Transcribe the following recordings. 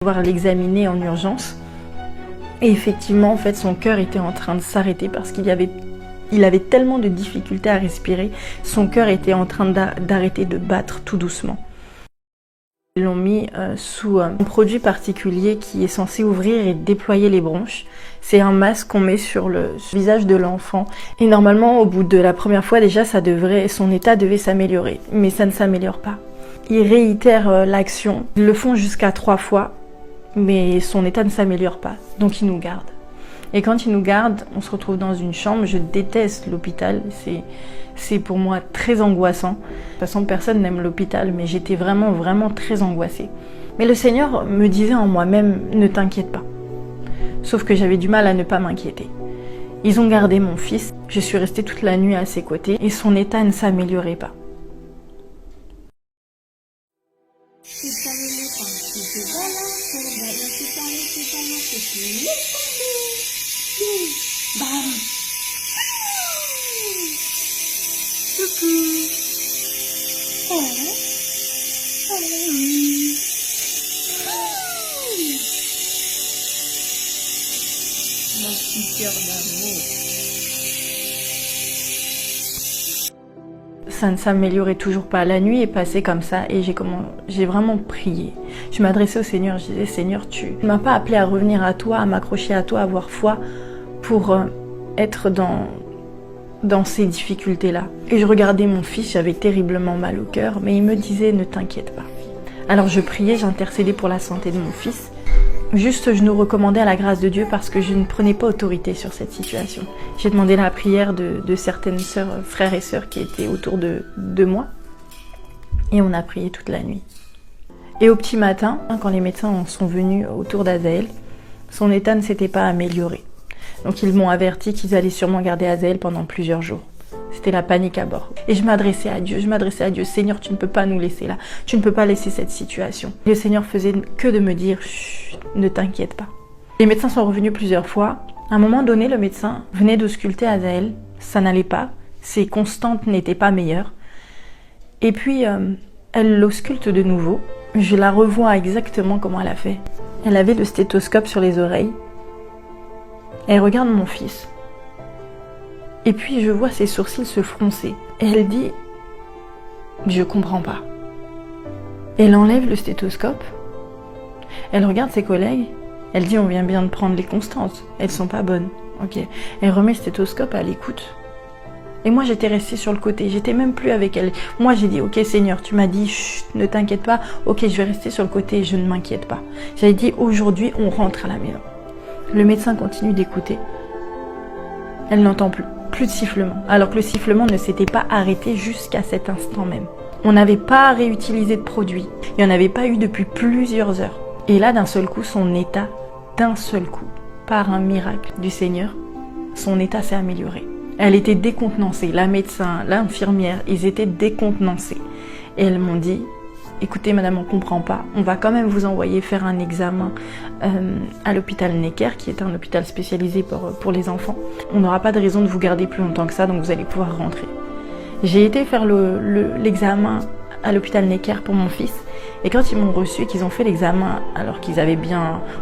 Devoir l'examiner en urgence. Et effectivement, en fait, son cœur était en train de s'arrêter parce qu'il avait tellement de difficultés à respirer. Son cœur était en train d'arrêter de battre tout doucement. Ils l'ont mis sous un produit particulier qui est censé ouvrir et déployer les bronches. C'est un masque qu'on met sur le visage de l'enfant. Et normalement, au bout de la première fois, déjà, son état devait s'améliorer. Mais ça ne s'améliore pas. Ils réitèrent l'action. Ils le font jusqu'à 3 fois, mais son état ne s'améliore pas. Donc ils nous gardent. Et quand ils nous gardent, on se retrouve dans une chambre. Je déteste l'hôpital. C'est pour moi très angoissant. De toute façon, personne n'aime l'hôpital, mais j'étais vraiment, vraiment très angoissée. Mais le Seigneur me disait en moi-même, ne t'inquiète pas. Sauf que j'avais du mal à ne pas m'inquiéter. Ils ont gardé mon fils. Je suis restée toute la nuit à ses côtés et son état ne s'améliorait pas. Mon petit cœur d'amour. Ça ne s'améliorait toujours pas. La nuit est passée comme ça et j'ai vraiment prié. Je m'adressais au Seigneur, je disais, Seigneur, tu ne m'as pas appelé à revenir à toi, à m'accrocher à toi, à avoir foi pour être dans ces difficultés-là. Et je regardais mon fils, j'avais terriblement mal au cœur, mais il me disait, ne t'inquiète pas. Alors je priais, j'intercédais pour la santé de mon fils. Juste, je nous recommandais à la grâce de Dieu parce que je ne prenais pas autorité sur cette situation. J'ai demandé la prière de certaines sœurs, frères et sœurs qui étaient autour de moi. Et on a prié toute la nuit. Et au petit matin, quand les médecins sont venus autour d'Azaël, son état ne s'était pas amélioré. Donc ils m'ont averti qu'ils allaient sûrement garder Azaël pendant plusieurs jours. C'était la panique à bord. Et je m'adressais à Dieu, Seigneur, tu ne peux pas nous laisser là. Tu ne peux pas laisser cette situation. Le Seigneur faisait que de me dire, chut, ne t'inquiète pas. Les médecins sont revenus plusieurs fois. À un moment donné, le médecin venait d'ausculter Azaël. Ça n'allait pas. Ses constantes n'étaient pas meilleures. Et puis, elle l'ausculte de nouveau. Je la revois exactement comment elle a fait. Elle avait le stéthoscope sur les oreilles. Elle regarde mon fils. Et puis je vois ses sourcils se froncer. Et elle dit, je comprends pas. Elle enlève le stéthoscope. Elle regarde ses collègues. Elle dit, on vient bien de prendre les constantes. Elles sont pas bonnes. Ok. Elle remet le stéthoscope, elle écoute. Et moi j'étais restée sur le côté. J'étais même plus avec elle. Moi j'ai dit, ok Seigneur, tu m'as dit, chut, ne t'inquiète pas. Ok, je vais rester sur le côté, je ne m'inquiète pas. J'avais dit, aujourd'hui on rentre à la maison. Le médecin continue d'écouter. Elle n'entend plus de sifflement, alors que le sifflement ne s'était pas arrêté jusqu'à cet instant même. On n'avait pas réutilisé de produit, il n'y en avait pas eu depuis plusieurs heures. Et là, d'un seul coup, son état, par un miracle du Seigneur, son état s'est amélioré. Elle était décontenancée, la médecin, l'infirmière, ils étaient décontenancés. Et elles m'ont dit, écoutez madame, on comprend pas, on va quand même vous envoyer faire un examen à l'hôpital Necker, qui est un hôpital spécialisé pour les enfants. On n'aura pas de raison de vous garder plus longtemps que ça, donc vous allez pouvoir rentrer. J'ai été faire l'examen à l'hôpital Necker pour mon fils, et quand ils m'ont reçu et qu'ils ont fait l'examen, alors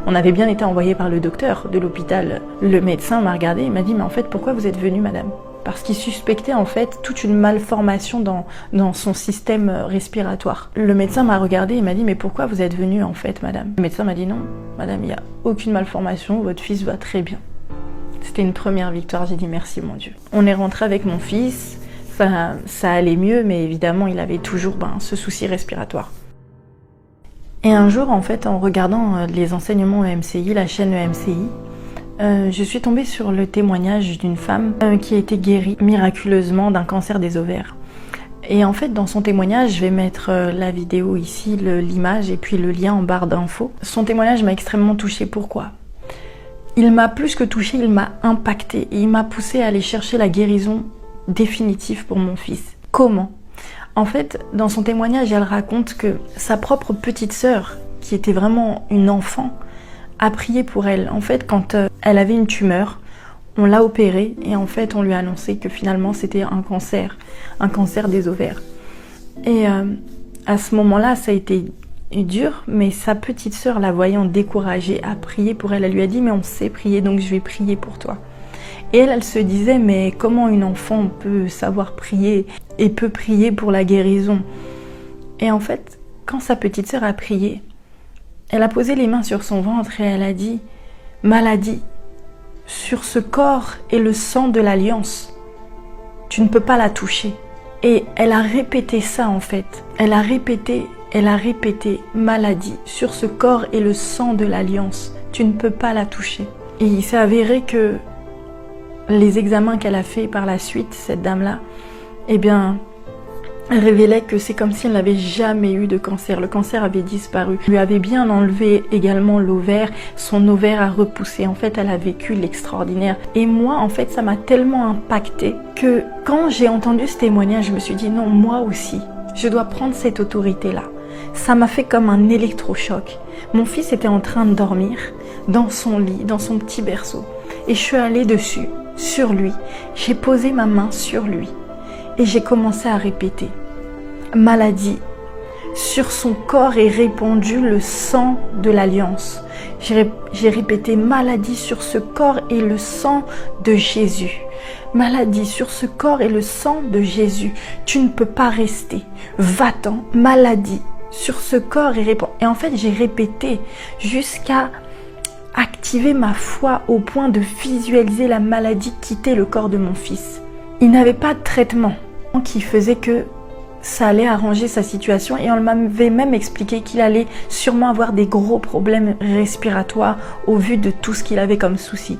on avait bien été envoyé par le docteur de l'hôpital, le médecin m'a regardé et m'a dit, mais en fait, pourquoi vous êtes venue madame ? Parce qu'il suspectait en fait toute une malformation dans son système respiratoire. Le médecin m'a regardé et m'a dit, mais pourquoi vous êtes venue en fait madame ? Le médecin m'a dit, non madame, il n'y a aucune malformation, votre fils va très bien. C'était une première victoire, j'ai dit merci mon Dieu. On est rentré avec mon fils, ça allait mieux, mais évidemment il avait toujours ce souci respiratoire. Et un jour en fait, en regardant les enseignements EMCI, la chaîne EMCI, je suis tombée sur le témoignage d'une femme qui a été guérie miraculeusement d'un cancer des ovaires. Et en fait, dans son témoignage, je vais mettre la vidéo ici, l'image et puis le lien en barre d'infos. Son témoignage m'a extrêmement touchée. Pourquoi ? Il m'a plus que touchée, il m'a impactée et il m'a poussée à aller chercher la guérison définitive pour mon fils. Comment ? En fait, dans son témoignage, elle raconte que sa propre petite sœur, qui était vraiment une enfant, a prié pour elle. En fait, quand elle avait une tumeur, on l'a opérée et en fait, on lui a annoncé que finalement, c'était un cancer des ovaires. Et à ce moment-là, ça a été dur, mais sa petite sœur, la voyant découragée, a prié pour elle. Elle lui a dit, mais on sait prier, donc je vais prier pour toi. Et elle se disait, mais comment une enfant peut savoir prier et peut prier pour la guérison? Et en fait, quand sa petite sœur a prié, elle a posé les mains sur son ventre et elle a dit, maladie, sur ce corps est le sang de l'alliance. Tu ne peux pas la toucher. Et elle a répété ça en fait. Elle a répété, maladie, sur ce corps est le sang de l'alliance. Tu ne peux pas la toucher. Et il s'est avéré que les examens qu'elle a fait par la suite, cette dame-là, eh bien, révélait que c'est comme si elle n'avait jamais eu de cancer. Le cancer avait disparu. Elle lui avait bien enlevé également l'ovaire. Son ovaire a repoussé. En fait, elle a vécu l'extraordinaire. Et moi, en fait, ça m'a tellement impactée que quand j'ai entendu ce témoignage, je me suis dit non, moi aussi, je dois prendre cette autorité-là. Ça m'a fait comme un électrochoc. Mon fils était en train de dormir dans son lit, dans son petit berceau. Et je suis allée dessus, sur lui. J'ai posé ma main sur lui. Et j'ai commencé à répéter, maladie, sur son corps est répandu le sang de l'alliance. J'ai répété, maladie, sur ce corps est le sang de Jésus. Maladie, sur ce corps est le sang de Jésus. Tu ne peux pas rester. Va-t'en, maladie, sur ce corps est répandu. Et en fait, j'ai répété jusqu'à activer ma foi au point de visualiser la maladie quitter le corps de mon fils. Il n'avait pas de traitement qui faisait que ça allait arranger sa situation et on m'avait même expliqué qu'il allait sûrement avoir des gros problèmes respiratoires au vu de tout ce qu'il avait comme souci.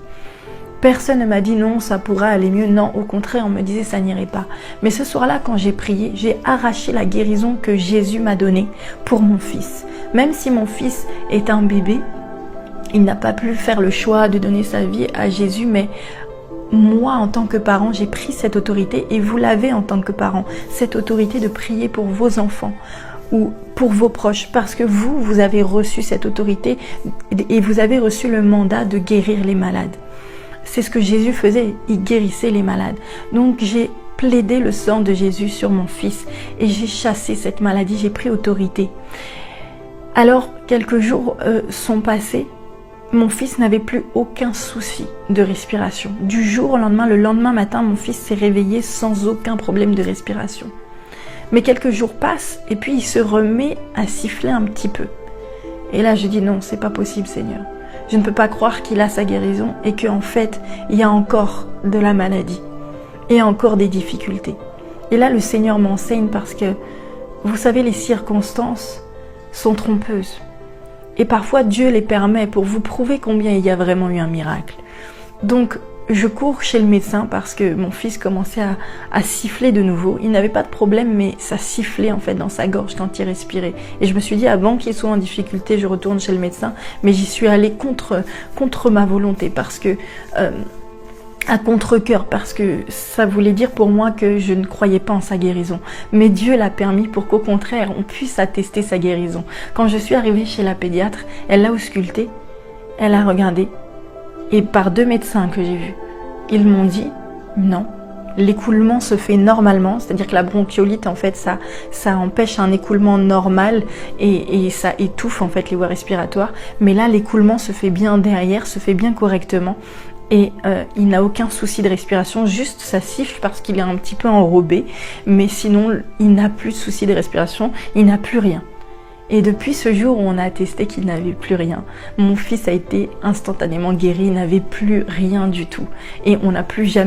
Personne ne m'a dit non, ça pourra aller mieux. Non, au contraire, on me disait ça n'irait pas. Mais ce soir-là, quand j'ai prié, j'ai arraché la guérison que Jésus m'a donnée pour mon fils. Même si mon fils est un bébé, il n'a pas pu faire le choix de donner sa vie à Jésus, mais moi, en tant que parent, j'ai pris cette autorité et vous l'avez en tant que parent, cette autorité de prier pour vos enfants ou pour vos proches parce que vous avez reçu cette autorité et vous avez reçu le mandat de guérir les malades. C'est ce que Jésus faisait, il guérissait les malades. Donc j'ai plaidé le sang de Jésus sur mon fils et j'ai chassé cette maladie, j'ai pris autorité. Alors, quelques jours sont passés. Mon fils n'avait plus aucun souci de respiration. Du jour au lendemain, le lendemain matin, mon fils s'est réveillé sans aucun problème de respiration. Mais quelques jours passent et puis il se remet à siffler un petit peu. Et là, je dis non, c'est pas possible, Seigneur. Je ne peux pas croire qu'il a sa guérison et qu'en fait, il y a encore de la maladie et encore des difficultés. Et là, le Seigneur m'enseigne parce que, vous savez, les circonstances sont trompeuses. Et parfois, Dieu les permet pour vous prouver combien il y a vraiment eu un miracle. Donc, je cours chez le médecin parce que mon fils commençait à siffler de nouveau. Il n'avait pas de problème, mais ça sifflait en fait dans sa gorge quand il respirait. Et je me suis dit, avant qu'il soit en difficulté, je retourne chez le médecin. Mais j'y suis allée contre ma volonté parce que... à contre-cœur parce que ça voulait dire pour moi que je ne croyais pas en sa guérison. Mais Dieu l'a permis pour qu'au contraire, on puisse attester sa guérison. Quand je suis arrivée chez la pédiatre, elle l'a ausculté, elle a regardé. Et par 2 médecins que j'ai vus, ils m'ont dit non, l'écoulement se fait normalement, c'est-à-dire que la bronchiolite, en fait, ça empêche un écoulement normal et ça étouffe en fait les voies respiratoires. Mais là, l'écoulement se fait bien derrière, se fait bien correctement. Et il n'a aucun souci de respiration, juste ça siffle parce qu'il est un petit peu enrobé, mais sinon il n'a plus de souci de respiration, il n'a plus rien. Et depuis ce jour où on a attesté qu'il n'avait plus rien, mon fils a été instantanément guéri, il n'avait plus rien du tout. Et on n'a plus jamais